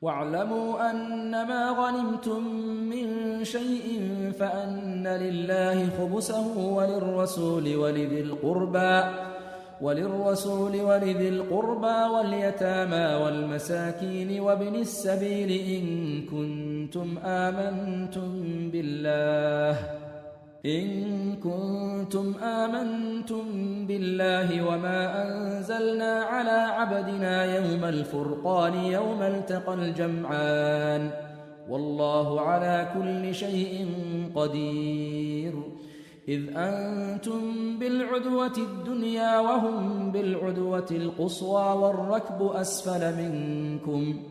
واعلموا أنما غنمتم من شيء فأن لله خمسه وللرسول ولذي القربى واليتامى والمساكين وابن السبيل إن كنتم آمنتم بالله وما أنزلنا على عبدنا يوم الفرقان يوم التقى الجمعان والله على كل شيء قدير. إذ أنتم بالعدوة الدنيا وهم بالعدوة القصوى والركب أسفل منكم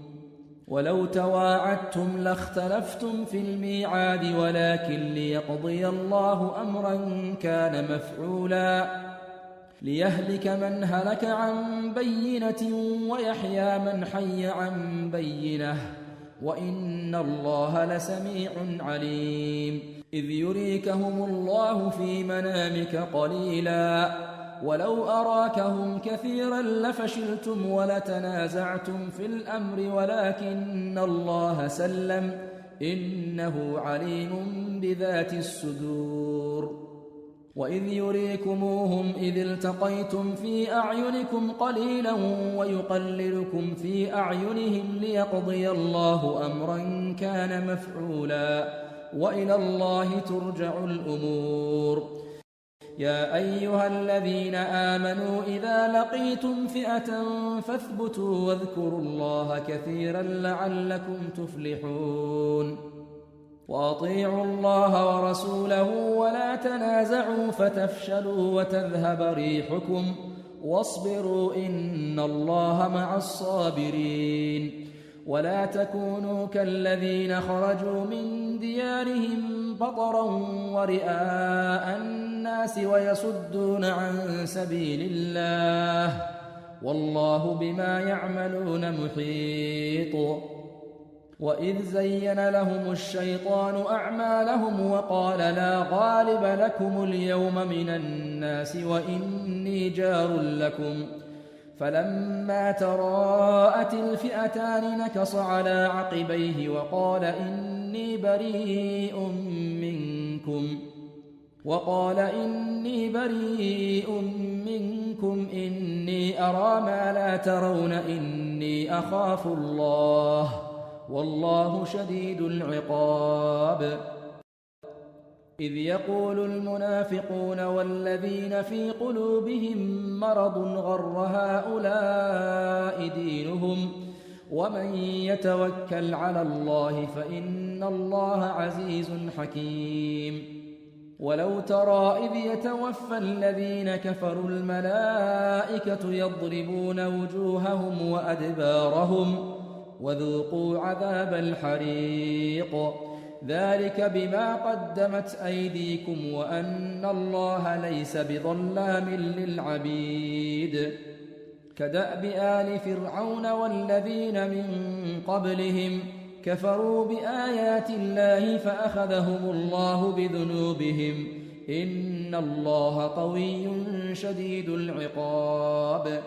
ولو تواعدتم لاختلفتم في الميعاد ولكن ليقضي الله أمرا كان مفعولا ليهلك من هلك عن بينة ويحيى من حي عن بينة وإن الله لسميع عليم. إذ يريكهم الله في منامك قليلا ولو أراكهم كثيرا لفشلتم ولتنازعتم في الأمر ولكن الله سلم إنه عليم بذات الصدور. وإذ يريكموهم إذ التقيتم في أعينكم قليلا ويقللكم في أعينهم ليقضي الله أمرا كان مفعولا وإلى الله ترجع الأمور. يا أيها الذين آمنوا إذا لقيتم فئة فاثبتوا واذكروا الله كثيرا لعلكم تفلحون. وأطيعوا الله ورسوله ولا تنازعوا فتفشلوا وتذهب ريحكم واصبروا إن الله مع الصابرين. ولا تكونوا كالذين خرجوا من ديارهم بطرا ورئاء الناس ويصدون عن سبيل الله والله بما يعملون محيط. وإذ زين لهم الشيطان أعمالهم وقال لا غالب لكم اليوم من الناس وإني جار لكم فلما تراءت الفئتان نكص على عقبيه وقال إني بريء منكم إني أرى ما لا ترون إني أخاف الله والله شديد العقاب. إذ يقول المنافقون والذين في قلوبهم مرض غر هؤلاء دينهم ومن يتوكل على الله فإن الله عزيز حكيم. ولو ترى إذ يتوفى الذين كفروا الملائكة يضربون وجوههم وأدبارهم وذوقوا عذاب الحريق ذلك بما قدمت أيديكم وأن الله ليس بظلام للعبيد. كدأب آل فرعون والذين من قبلهم كفروا بآيات الله فأخذهم الله بذنوبهم إن الله قوي شديد العقاب.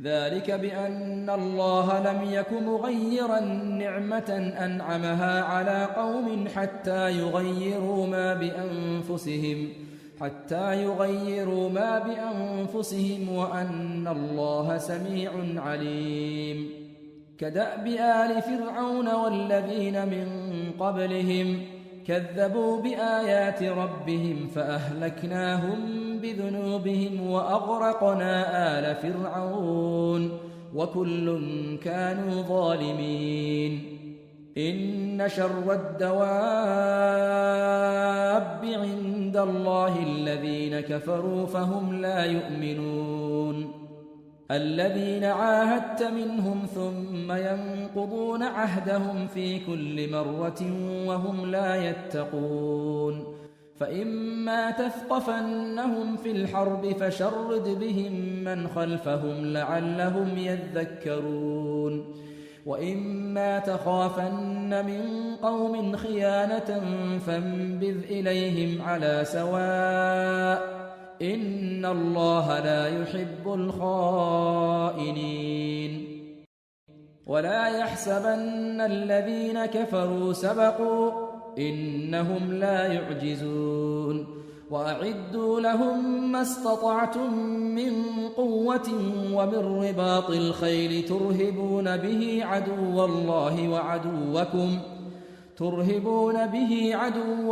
ذلك بأن الله لم يك مغيرا نعمة أنعمها على قوم حتى يغيروا ما بأنفسهم وأن الله سميع عليم. كدأب آل فرعون والذين من قبلهم كذبوا بآيات ربهم فأهلكناهم بذنوبهم وأغرقنا آل فرعون وكل كانوا ظالمين. إن شر الدواب عند الله الذين كفروا فهم لا يؤمنون. الذين عاهدت منهم ثم ينقضون عهدهم في كل مرة وهم لا يتقون. فإما تثقفنهم في الحرب فشرد بهم من خلفهم لعلهم يذكرون. وإما تخافن من قوم خيانة فانبذ إليهم على سواء إن الله لا يحب الخائنين. ولا يحسبن الذين كفروا سبقوا إنهم لا يعجزون وأعدوا لهم ما استطعتم من قوة ومن رباط الخيل ترهبون به عدو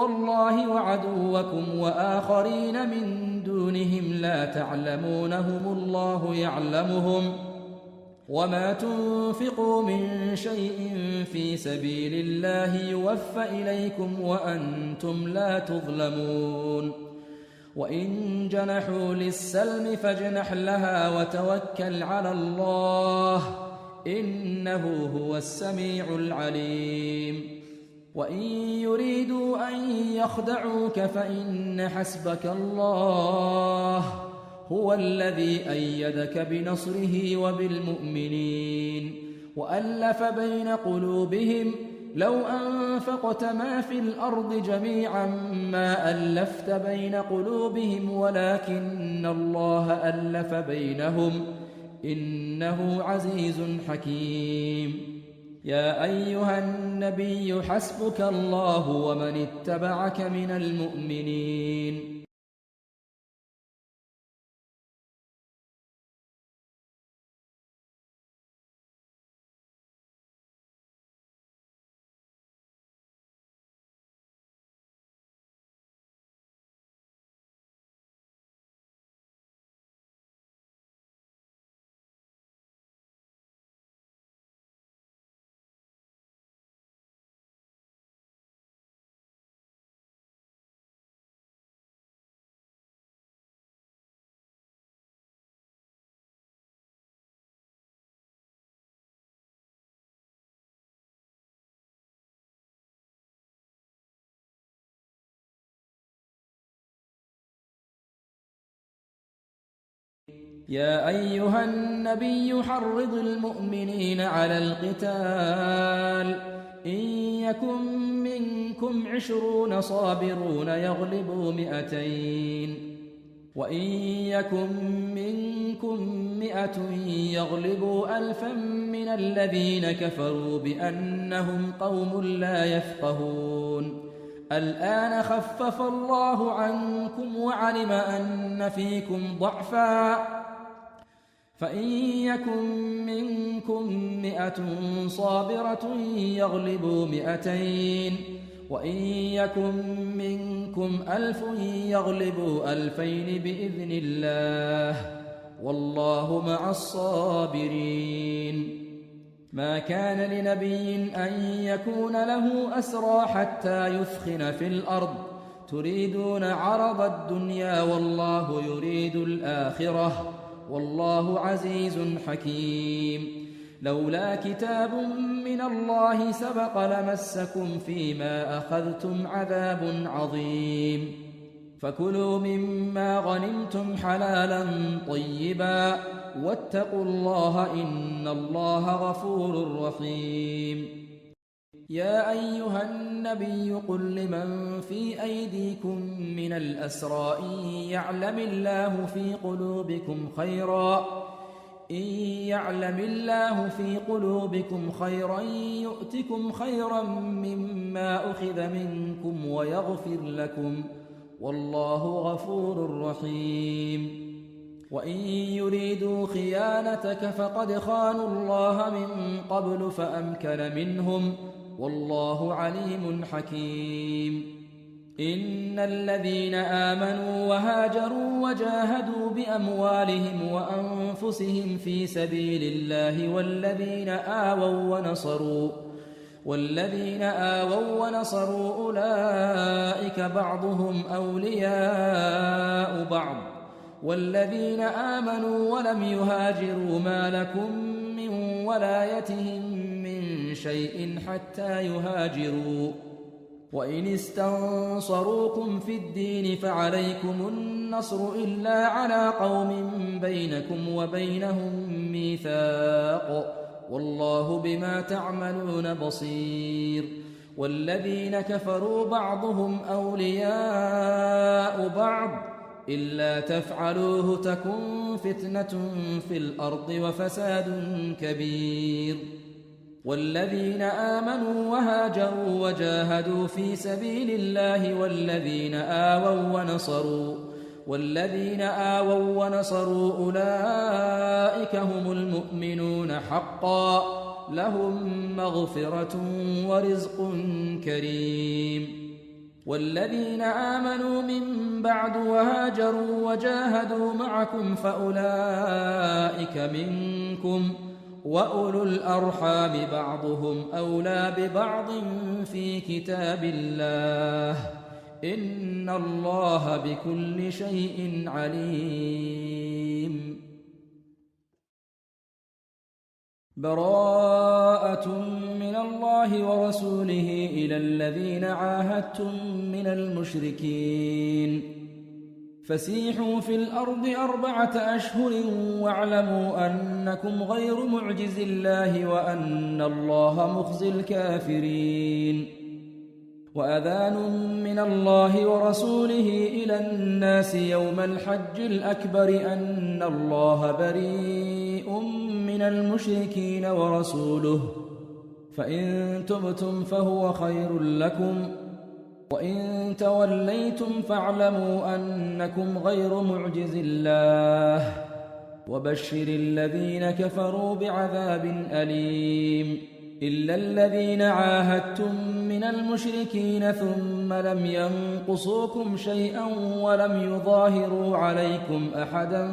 الله وعدوكم وآخرين من دونهم لا تعلمونهم الله يعلمهم وما تنفقوا من شيء في سبيل الله يوفى إليكم وأنتم لا تظلمون وإن جنحوا للسلم فاجنح لها وتوكل على الله إنه هو السميع العليم وإن يريدوا أن يخدعوك فإن حسبك الله هو الذي أيدك بنصره وبالمؤمنين وألف بين قلوبهم لو أنفقت ما في الأرض جميعا ما ألفت بين قلوبهم ولكن الله ألف بينهم إنه عزيز حكيم يا أيها النبي حسبك الله ومن اتبعك من المؤمنين يا أيها النبي حرض المؤمنين على القتال إن يكن منكم 20 صابرون يغلبوا 200 وإن يكن منكم 100 يغلبوا 1000 من الذين كفروا بأنهم قوم لا يفقهون الآن خفف الله عنكم وعلم أن فيكم ضعفا فإن يكن منكم 100 صابرة يغلبوا 200 وإن يكن منكم 1000 يغلبوا 2000 بإذن الله والله مع الصابرين ما كان لنبي أن يكون له أسرى حتى يثخن في الأرض تريدون عرض الدنيا والله يريد الآخرة والله عزيز حكيم لولا كتاب من الله سبق لمسكم فيما أخذتم عذاب عظيم فكلوا مما غنمتم حلالا طيبا واتقوا الله إن الله غفور رحيم يا أيها النبي قل لمن في أيديكم من الأسرى إن يعلم الله في قلوبكم خيرا يؤتكم خيرا مما أخذ منكم ويغفر لكم والله غفور رحيم وإن يريدوا خيانتك فقد خانوا الله من قبل فأمكن منهم والله عليم حكيم إن الذين آمنوا وهاجروا وجاهدوا بأموالهم وأنفسهم في سبيل الله والذين آووا ونصروا أولئك بعضهم أولياء بعض والذين آمنوا ولم يهاجروا ما لكم من ولايتهم من شيء حتى يهاجروا وإن استنصروكم في الدين فعليكم النصر إلا على قوم بينكم وبينهم ميثاق والله بما تعملون بصير والذين كفروا بعضهم أولياء بعض إلا تفعلوه تكن فتنة في الأرض وفساد كبير والذين آمنوا وهاجروا وجاهدوا في سبيل الله والذين آووا ونصروا أولئك هم المؤمنون حقا لهم مغفرة ورزق كريم. والذين آمنوا من بعد وهاجروا وجاهدوا معكم فأولئك منكم وأولو الأرحام بعضهم أولى ببعض في كتاب الله إن الله بكل شيء عليم. براءة من الله ورسوله إلى الذين عاهدتم من المشركين فسيحوا في الأرض 4 أشهر واعلموا أنكم غير معجز الله وأن الله مخزي الكافرين. وأذان من الله ورسوله إلى الناس يوم الحج الأكبر أن الله بريء من المشركين ورسوله فإن تبتم فهو خير لكم وإن توليتم فاعلموا أنكم غير معجز الله وبشر الذين كفروا بعذاب أليم. إلا الذين عاهدتم من المشركين ثم لم ينقصوكم شيئا ولم يظاهروا عليكم أحدا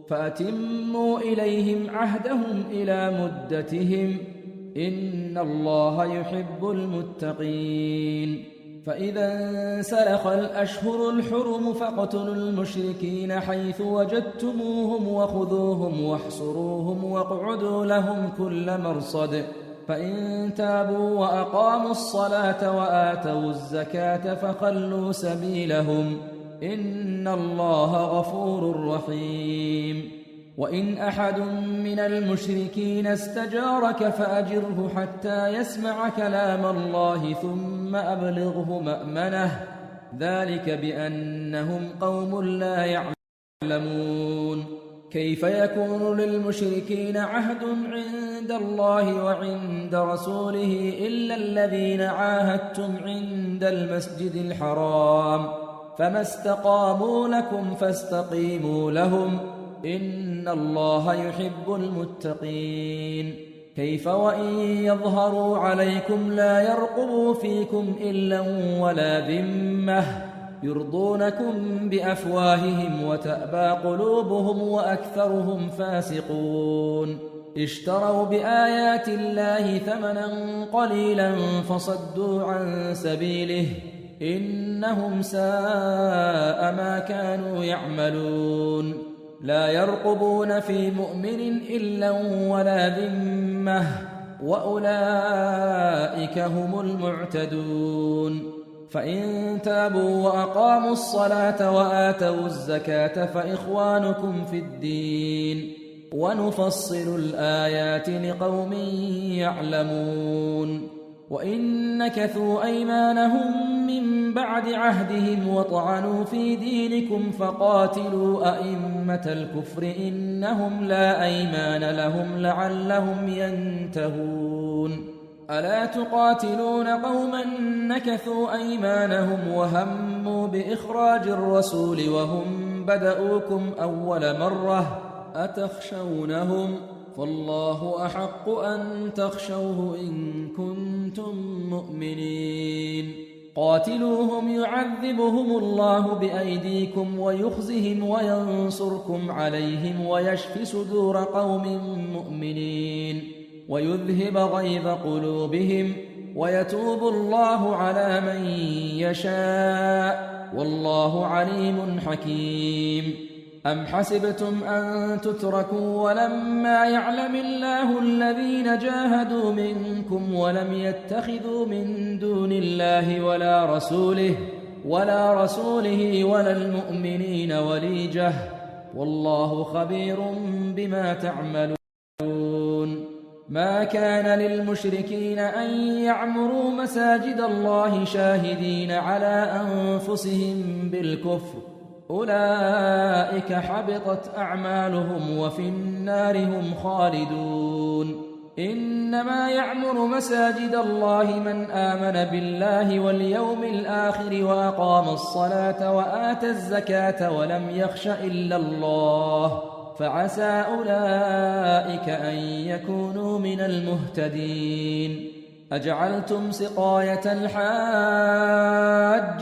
فأتموا إليهم عهدهم إلى مدتهم إن الله يحب المتقين. فإذا انسلخ الأشهر الحرم فاقتلوا المشركين حيث وجدتموهم وخذوهم واحصروهم واقعدوا لهم كل مرصد فإن تابوا وأقاموا الصلاة وآتوا الزكاة فخلوا سبيلهم إن الله غفور رحيم. وإن أحد من المشركين استجارك فأجره حتى يسمع كلام الله ثم أبلغه مأمنه ذلك بأنهم قوم لا يعلمون. كيف يكون للمشركين عهد عند الله وعند رسوله إلا الذين عاهدتم عند المسجد الحرام فما استقاموا لكم فاستقيموا لهم إن الله يحب المتقين. كيف وإن يظهروا عليكم لا يرقبوا فيكم إلا ولا ذمة يرضونكم بأفواههم وتأبى قلوبهم وأكثرهم فاسقون. اشتروا بآيات الله ثمنا قليلا فصدوا عن سبيله إنهم ساء ما كانوا يعملون. لا يرقبون في مؤمن إلا ولا ذمة وأولئك هم المعتدون. فإن تابوا وأقاموا الصلاة وآتوا الزكاة فإخوانكم في الدين ونفصل الآيات لقوم يعلمون. وإن نكثوا أيمانهم من بعد عهدهم وطعنوا في دينكم فقاتلوا أئمة الكفر إنهم لا أيمان لهم لعلهم ينتهون. ألا تقاتلون قوما نكثوا أيمانهم وهموا بإخراج الرسول وهم بدؤوكم أول مرة أتخشونهم فالله أحق أن تخشوه إن كنتم مؤمنين. قاتلوهم يعذبهم الله بأيديكم ويخزهم وينصركم عليهم ويشف صدور قوم مؤمنين ويذهب غيظ قلوبهم ويتوب الله على من يشاء والله عليم حكيم. أم حسبتم أن تتركوا ولما يعلم الله الذين جاهدوا منكم ولم يتخذوا من دون الله ولا رسوله ولا المؤمنين وليجة والله خبير بما تعملون. ما كان للمشركين أن يعمروا مساجد الله شاهدين على أنفسهم بالكفر أولئك حبطت أعمالهم وفي النار هم خالدون. إنما يعمر مساجد الله من آمن بالله واليوم الآخر وأقام الصلاة وآتى الزكاة ولم يخش إلا الله فعسى أولئك أن يكونوا من المهتدين. أجعلتم سقاية الحاج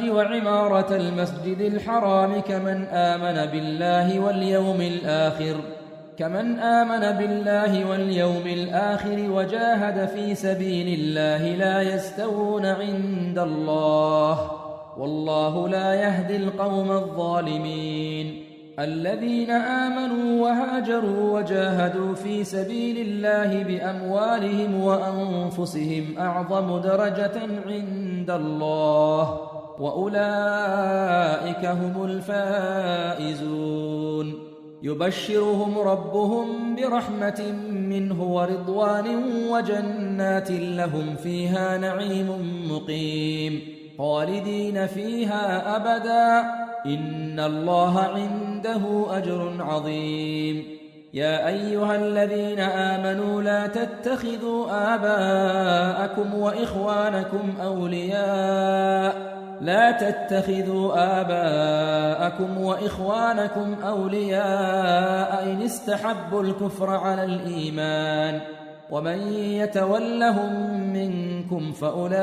وعمارة المسجد الحرام كمن آمن بالله واليوم الآخر وجاهد في سبيل الله لا يستوون عند الله والله لا يهدي القوم الظالمين. الذين آمنوا وهاجروا وجاهدوا في سبيل الله بأموالهم وأنفسهم أعظم درجة عند الله وأولئك هم الفائزون. يبشرهم ربهم برحمة منه ورضوان وجنات لهم فيها نعيم مقيم خالدين فيها أبدا إن الله عنده أجر عظيم. يا أيها الذين آمنوا لا تتخذوا آباءكم وإخوانكم أولياء إن استحبوا الكفر على الإيمان ومن يتولهم منكم فأولئك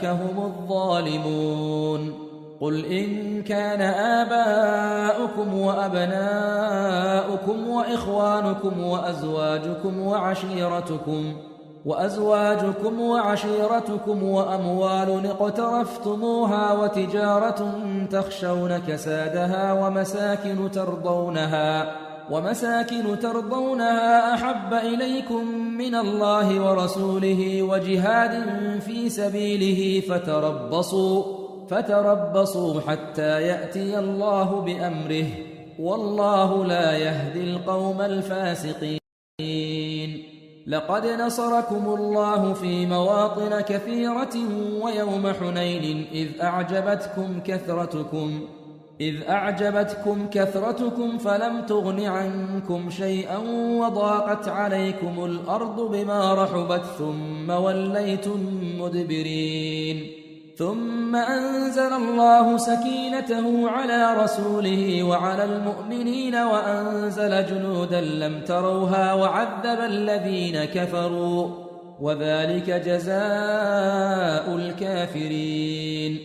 هم الظالمون. قل إن كان آباؤكم وأبناؤكم وإخوانكم وأزواجكم وعشيرتكم وأموال اقترفتموها وتجارة تخشون كسادها ومساكن ترضونها أحب إليكم من الله ورسوله وجهاد في سبيله فتربصوا حتى يأتي الله بأمره والله لا يهدي القوم الفاسقين. لقد نصركم الله في مواطن كثيرة ويوم حنين إذ أعجبتكم كثرتكم فلم تغن عنكم شيئا وضاقت عليكم الأرض بما رحبت ثم وليتم مدبرين. ثم أنزل الله سكينته على رسوله وعلى المؤمنين وأنزل جنودا لم تروها وعذب الذين كفروا وذلك جزاء الكافرين.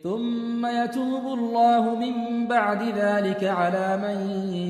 ثم يتوب الله من بعد ذلك على من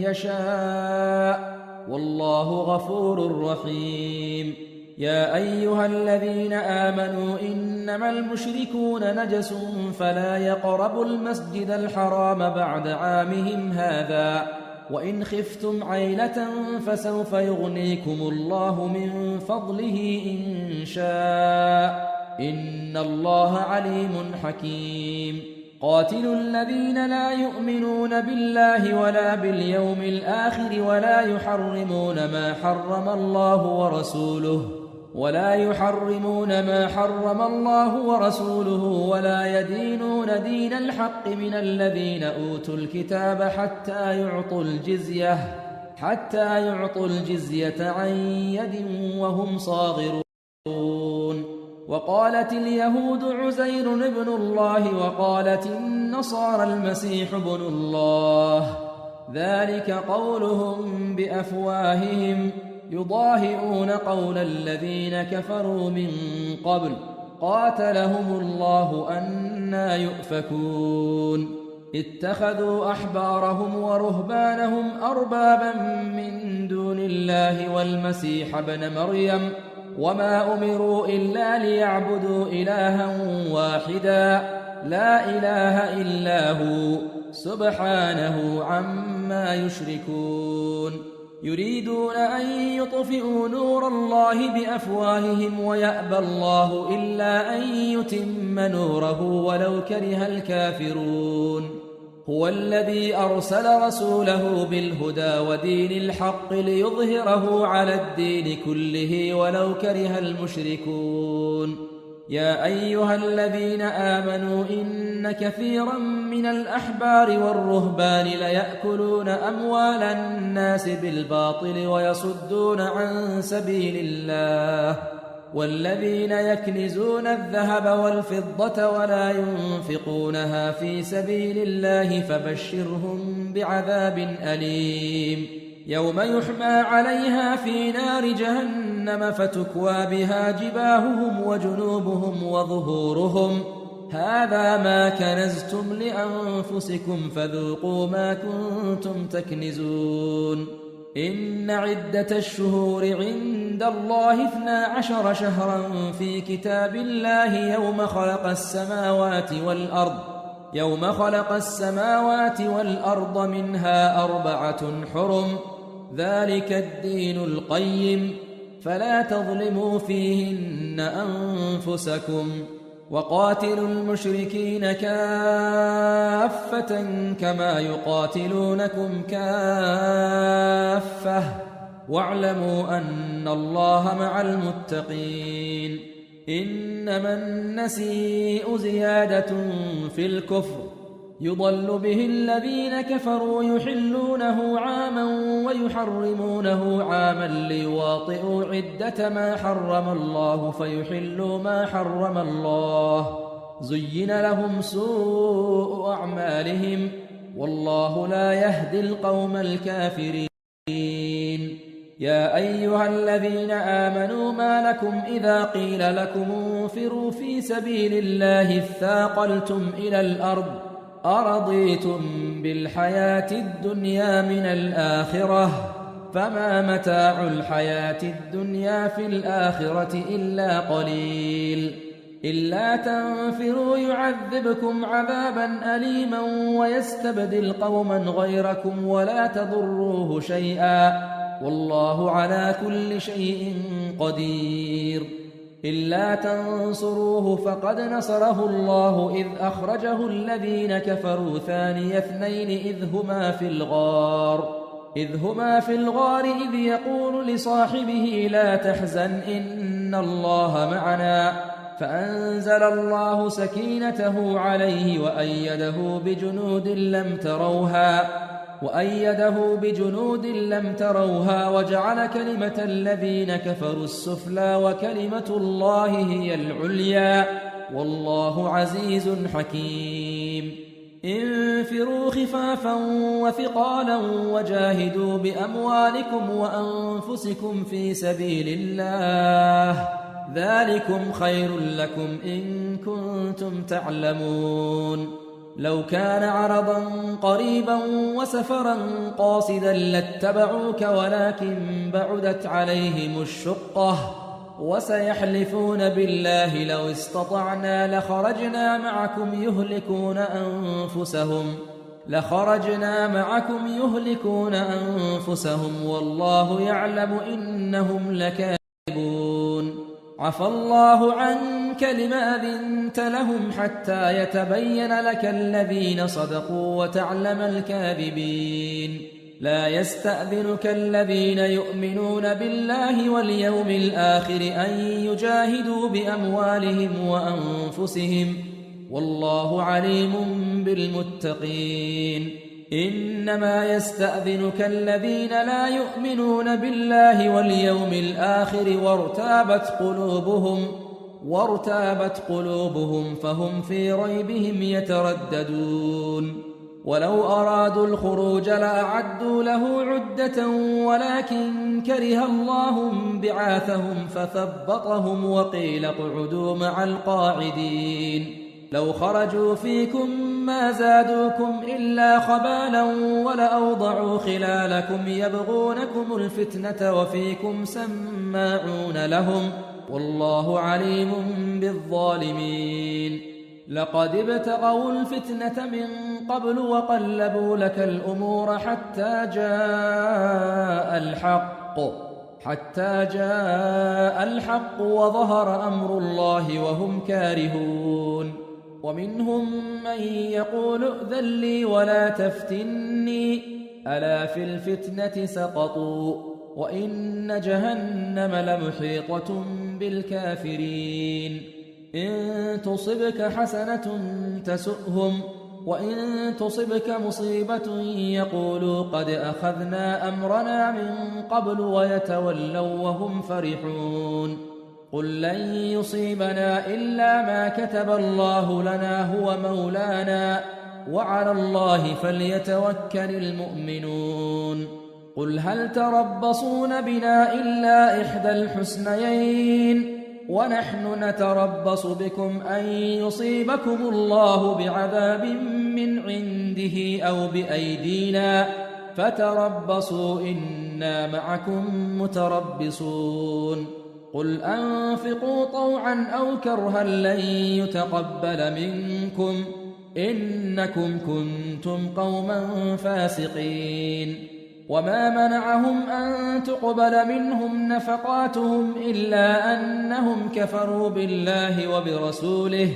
يشاء والله غفور رحيم. يا أيها الذين آمنوا إنما المشركون نجس فلا يقربوا المسجد الحرام بعد عامهم هذا وإن خفتم عيلة فسوف يغنيكم الله من فضله إن شاء إن الله عليم حكيم. قاتلوا الذين لا يؤمنون بالله ولا باليوم الآخر ولا يحرمون ما حرم الله ورسوله ولا يدينون دين الحق من الذين أوتوا الكتاب حتى يعطوا الجزية عن يد وهم صاغرون. وقالت اليهود عزير ابن الله وقالت النصارى المسيح ابن الله ذلك قولهم بأفواههم يضاهئون قول الذين كفروا من قبل قاتلهم الله أنى يؤفكون. اتخذوا أحبارهم ورهبانهم أربابا من دون الله والمسيح ابن مريم وما أمروا إلا ليعبدوا إلها واحدا لا إله إلا هو سبحانه عما يشركون. يريدون أن يطفئوا نور الله بأفواههم ويأبى الله إلا أن يتم نوره ولو كره الكافرون. هو الذي أرسل رسوله بالهدى ودين الحق ليظهره على الدين كله ولو كره المشركون. يا أيها الذين آمنوا إن كثيرا من الأحبار والرهبان ليأكلون أموال الناس بالباطل ويصدون عن سبيل الله والذين يكنزون الذهب والفضة ولا ينفقونها في سبيل الله فبشرهم بعذاب أليم يوم يحمى عليها في نار جهنم فتكوى بها جباههم وجنوبهم وظهورهم هذا ما كنزتم لأنفسكم فذوقوا ما كنتم تكنزون إن عدة الشهور عند الله 12 شهرا في كتاب الله يوم خلق السماوات والأرض منها 4 حرم ذلك الدين القيم فلا تظلموا فيهن أنفسكم وقاتلوا المشركين كافة كما يقاتلونكم كافة واعلموا أن الله مع المتقين إنما النسيء زيادة في الكفر يضل به الذين كفروا يحلونه عاما ويحرمونه عاما ليواطئوا عدة ما حرم الله فيحلوا ما حرم الله زين لهم سوء أعمالهم والله لا يهدي القوم الكافرين يا أيها الذين آمنوا ما لكم إذا قيل لكم انفروا في سبيل الله اثاقلتم إلى الأرض أرضيتم بالحياة الدنيا من الآخرة فما متاع الحياة الدنيا في الآخرة إلا قليل إلا تنفروا يعذبكم عذابا أليما ويستبدل قوما غيركم ولا تضروه شيئا والله على كل شيء قدير إلا تنصروه فقد نصره الله إذ أخرجه الذين كفروا ثاني اثنين إذ هما في الغار إذ يقول لصاحبه لا تحزن إن الله معنا فأنزل الله سكينته عليه وأيده بجنود لم تروها وجعل كلمة الذين كفروا السفلى وكلمة الله هي العليا والله عزيز حكيم انفروا خفافا وثقالا وجاهدوا بأموالكم وأنفسكم في سبيل الله ذلكم خير لكم إن كنتم تعلمون لو كان عرضا قريبا وسفرا قاصدا لاتبعوك ولكن بعدت عليهم الشقة وسيحلفون بالله لو استطعنا لخرجنا معكم يهلكون أنفسهم والله يعلم إنهم لكاذبون عفى الله عنك لما أذنت لهم حتى يتبين لك الذين صدقوا وتعلم الكاذبين لا يستأذنك الذين يؤمنون بالله واليوم الآخر أن يجاهدوا بأموالهم وأنفسهم والله عليم بالمتقين إنما يستأذنك الذين لا يؤمنون بالله واليوم الآخر وارتابت قلوبهم فهم في ريبهم يترددون ولو أرادوا الخروج لأعدوا له عدة ولكن كره الله بعاثهم فثبطهم وقيل اقعدوا مع القاعدين لو خرجوا فيكم ما زادوكم إلا خبالا ولأوضعوا خلالكم يبغونكم الفتنة وفيكم سماعون لهم والله عليم بالظالمين لقد ابتغوا الفتنة من قبل وقلبوا لك الأمور حتى جاء الحق وظهر أمر الله وهم كارهون ومنهم من يقول ائذن لي ولا تفتني ألا في الفتنة سقطوا وإن جهنم لمحيطة بالكافرين إن تصبك حسنة تسؤهم وإن تصبك مصيبة يقولوا قد أخذنا أمرنا من قبل ويتولوا وهم فرحون قل لن يصيبنا إلا ما كتب الله لنا هو مولانا وعلى الله فليتوكل المؤمنون قل هل تربصون بنا إلا إحدى الحسنيين ونحن نتربص بكم أن يصيبكم الله بعذاب من عنده أو بأيدينا فتربصوا إنا معكم متربصون قل أنفقوا طوعا أو كرها لن يتقبل منكم إنكم كنتم قوما فاسقين وما منعهم أن تقبل منهم نفقاتهم إلا أنهم كفروا بالله وبرسوله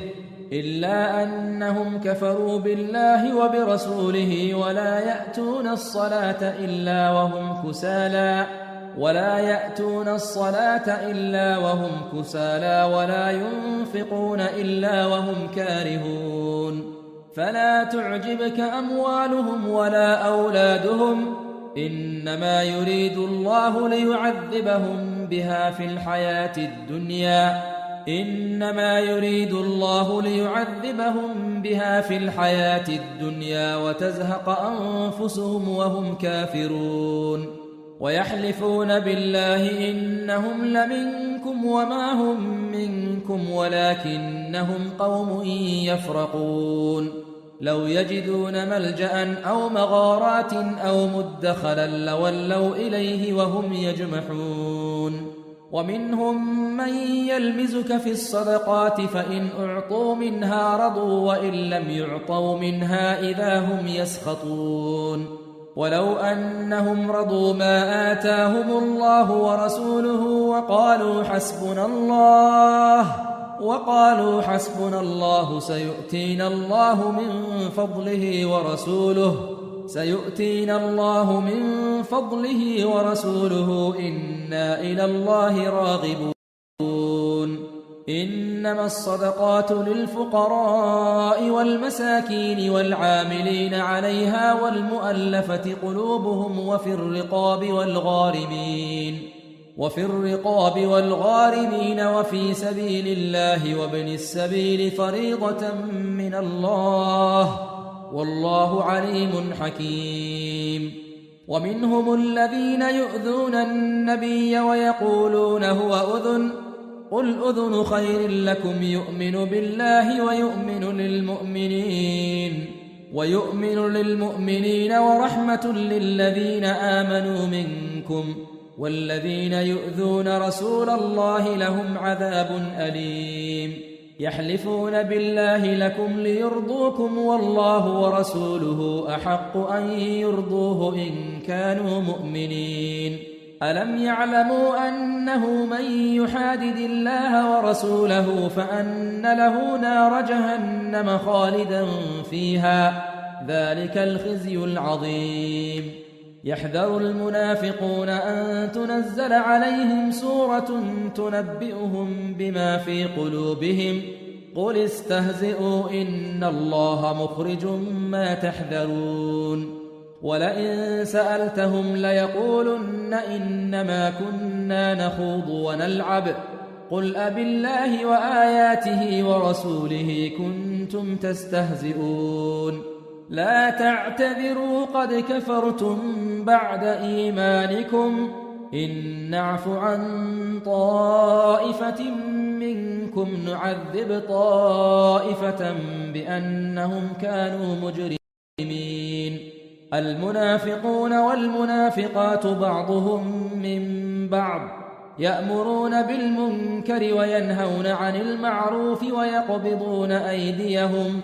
ولا يأتون الصلاة إلا وهم كسالى ولا ينفقون إلا وهم كارهون فلا تعجبك أموالهم ولا أولادهم إنما يريد الله ليعذبهم بها في الحياة الدنيا وتزهق أنفسهم وهم كافرون ويحلفون بالله إنهم لمنكم وما هم منكم ولكنهم قوم يفرقون لو يجدون ملجأ أو مغارات أو مدخلا لولوا إليه وهم يجمحون ومنهم من يلمزك في الصدقات فإن أعطوا منها رضوا وإن لم يعطوا منها إذا هم يسخطون ولو أنهم رضوا ما آتاهم الله ورسوله وقالوا حسبنا الله سيؤتينا الله من فضله ورسوله إنا إلى الله راغبون إنما الصدقات للفقراء والمساكين والعاملين عليها والمؤلفة قلوبهم وفي الرقاب والغارمين وفي سبيل الله وابن السبيل فريضة من الله والله عليم حكيم ومنهم الذين يؤذون النبي ويقولون هو أذن قل أذن خير لكم يؤمن بالله ويؤمن للمؤمنين ورحمة للذين آمنوا منكم والذين يؤذون رسول الله لهم عذاب أليم يحلفون بالله لكم ليرضوكم والله ورسوله أحق أن يرضوه إن كانوا مؤمنين ألم يعلموا أنه من يحادد الله ورسوله فأن له نار جهنم خالدا فيها ذلك الخزي العظيم يحذر المنافقون أن تنزل عليهم سورة تنبئهم بما في قلوبهم قل استهزئوا إن الله مخرج ما تحذرون ولئن سألتهم ليقولن إنما كنا نخوض ونلعب قل أبالله وآياته ورسوله كنتم تستهزئون لا تعتذروا قد كفرتم بعد إيمانكم إن نعف عن طائفة منكم نعذب طائفة بأنهم كانوا مجرمين المنافقون والمنافقات بعضهم من بعض يأمرون بالمنكر وينهون عن المعروف ويقبضون أيديهم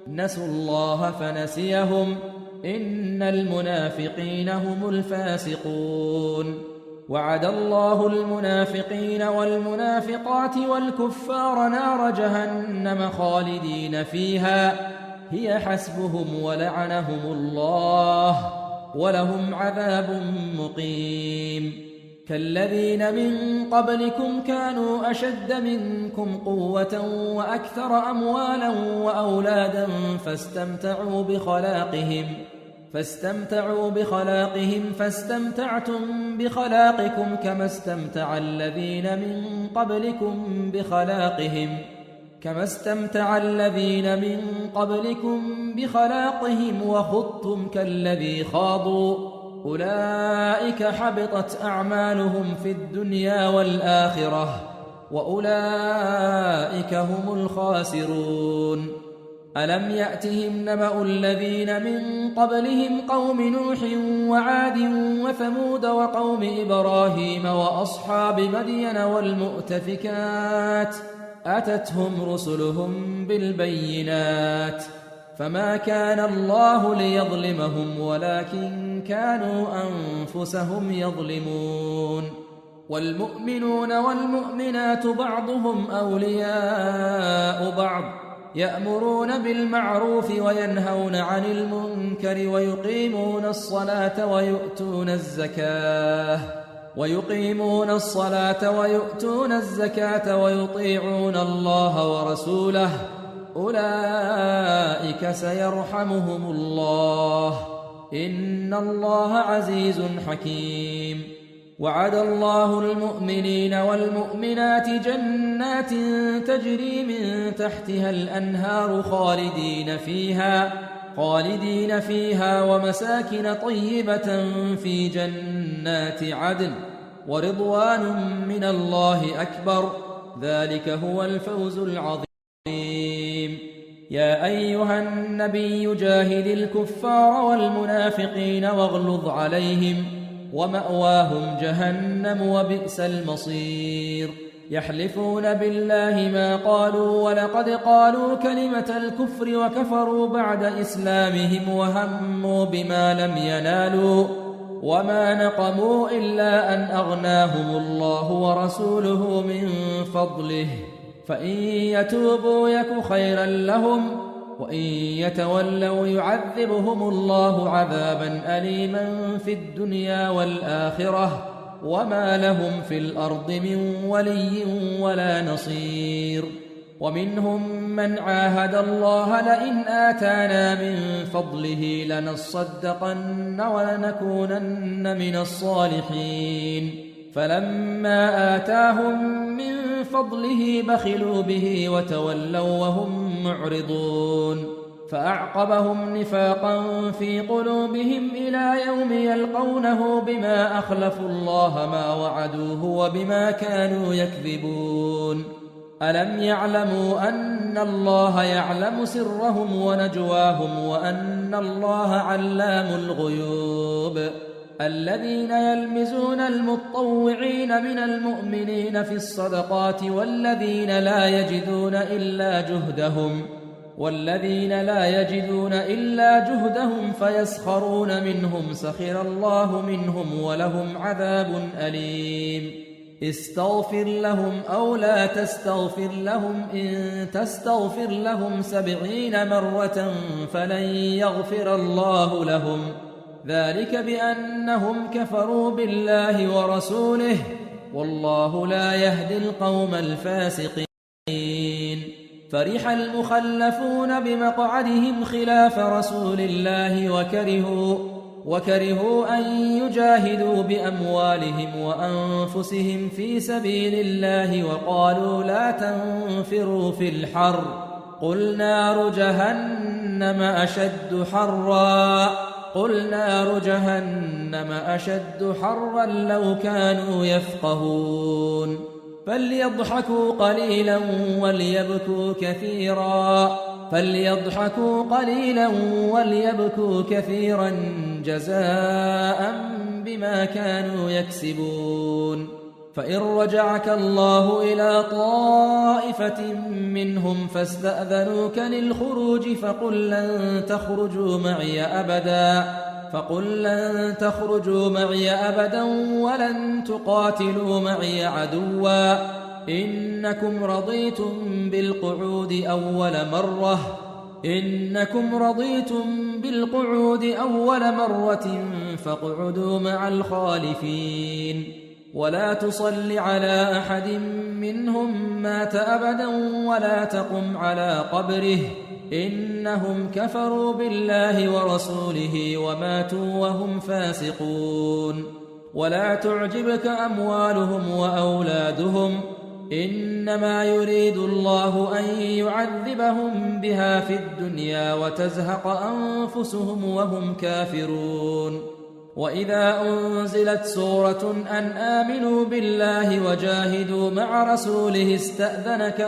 نسوا الله فنسيهم إن المنافقين هم الفاسقون وعد الله المنافقين والمنافقات والكفار نار جهنم خالدين فيها هي حسبهم ولعنهم الله ولهم عذاب مقيم كالذين من قبلكم كانوا أشد منكم قوة وأكثر أموالا وأولادا فاستمتعوا بخلاقهم فاستمتعتم بخلاقكم كما استمتع الذين من قبلكم بخلاقهم وخضتم كالذي خاضوا أولئك حبطت أعمالهم في الدنيا والآخرة وأولئك هم الخاسرون. ألم يأتهم نبأ الذين من قبلهم قوم نوح وعاد وثمود وقوم إبراهيم وأصحاب مدين والمؤتفكات أتتهم رسلهم بالبينات فما كان الله ليظلمهم ولكن كانوا أنفسهم يظلمون. والمؤمنون والمؤمنات بعضهم أولياء بعض يأمرون بالمعروف وينهون عن المنكر ويقيمون الصلاة ويؤتون الزكاة ويطيعون الله ورسوله أولئك سيرحمهم الله إن الله عزيز حكيم. وعد الله المؤمنين والمؤمنات جنات تجري من تحتها الأنهار خالدين فيها ومساكن طيبة في جنات عدن ورضوان من الله أكبر ذلك هو الفوز العظيم. يا أيها النبي جاهد الكفار والمنافقين واغلظ عليهم ومأواهم جهنم وبئس المصير. يحلفون بالله ما قالوا ولقد قالوا كلمة الكفر وكفروا بعد إسلامهم وهموا بما لم ينالوا وما نقموا إلا أن أغناهم الله ورسوله من فضله فإن يتوبوا يك خيرا لهم وإن يتولوا يعذبهم الله عذابا أليما في الدنيا والآخرة وما لهم في الأرض من ولي ولا نصير. ومنهم من عاهد الله لئن آتانا من فضله لنصدقن ولنكونن من الصالحين فلما آتاهم من فضله بخلوا به وتولوا وهم معرضون فأعقبهم نفاقا في قلوبهم إلى يوم يلقونه بما أخلفوا الله ما وعدوه وبما كانوا يكذبون. ألم يعلموا أن الله يعلم سرهم ونجواهم وأن الله علام الغيوب. الذين يلمزون المطوعين من المؤمنين في الصدقات والذين لا يجدون إلا جهدهم فيسخرون منهم سخر الله منهم ولهم عذاب أليم. استغفر لهم أو لا تستغفر لهم إن تستغفر لهم 70 مرة فلن يغفر الله لهم ذلك بأنهم كفروا بالله ورسوله والله لا يهدي القوم الفاسقين. فرح المخلفون بمقعدهم خلاف رسول الله وكرهوا أن يجاهدوا بأموالهم وأنفسهم في سبيل الله وقالوا لا تنفروا في الحر قل نار جهنم أشد حرا لو كانوا يفقهون. فليضحكوا قليلا وليبكوا كثيرا جزاء بما كانوا يكسبون. فإن رجعك الله إلى طائفة منهم فاستأذنوك للخروج فقل لن تخرجوا معي أبدا ولن تقاتلوا معي عدوا إنكم رضيتم بالقعود أول مرة فاقعدوا مع الخالفين. ولا تصل على أحد منهم مات أبدا ولا تقم على قبره إنهم كفروا بالله ورسوله وماتوا وهم فاسقون. ولا تعجبك أموالهم وأولادهم إنما يريد الله أن يعذبهم بها في الدنيا وتزهق أنفسهم وهم كافرون. وإذا أنزلت سورة أن آمنوا بالله وجاهدوا مع رسوله استأذنك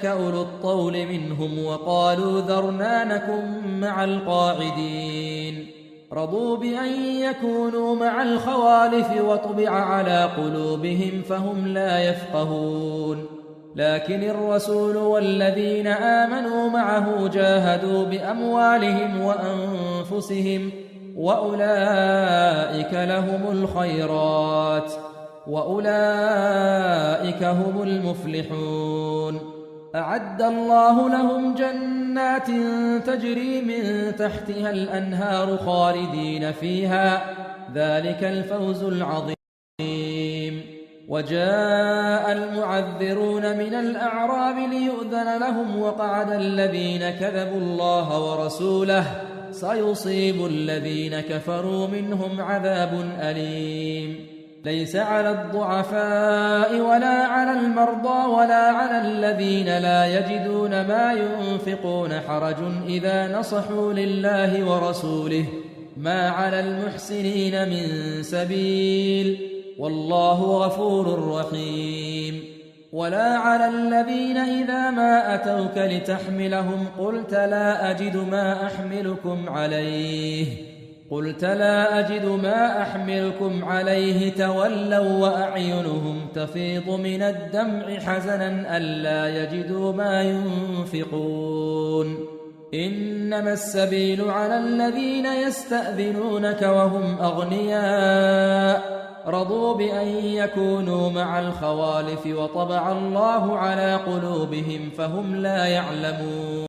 أولو الطول منهم وقالوا ذرنا نكن مع القاعدين. رضوا بأن يكونوا مع الخوالف وطبع على قلوبهم فهم لا يفقهون. لكن الرسول والذين آمنوا معه جاهدوا بأموالهم وأنفسهم وأولئك لهم الخيرات وأولئك هم المفلحون. أعد الله لهم جنات تجري من تحتها الأنهار خالدين فيها ذلك الفوز العظيم. وجاء المعذرون من الأعراب ليؤذن لهم وقعد الذين كذبوا الله ورسوله سيصيب الذين كفروا منهم عذاب أليم. ليس على الضعفاء ولا على المرضى ولا على الذين لا يجدون ما ينفقون حرج إذا نصحوا لله ورسوله ما على المحسنين من سبيل والله غفور رحيم. ولا على الذين إذا ما أتوك لتحملهم قلت لا أجد ما أحملكم عليه تولوا وأعينهم تفيض من الدمع حزنا ألا يجدوا ما ينفقون. إنما السبيل على الذين يستأذنونك وهم أغنياء رضوا بأن يكونوا مع الخوالف وطبع الله على قلوبهم فهم لا يعلمون.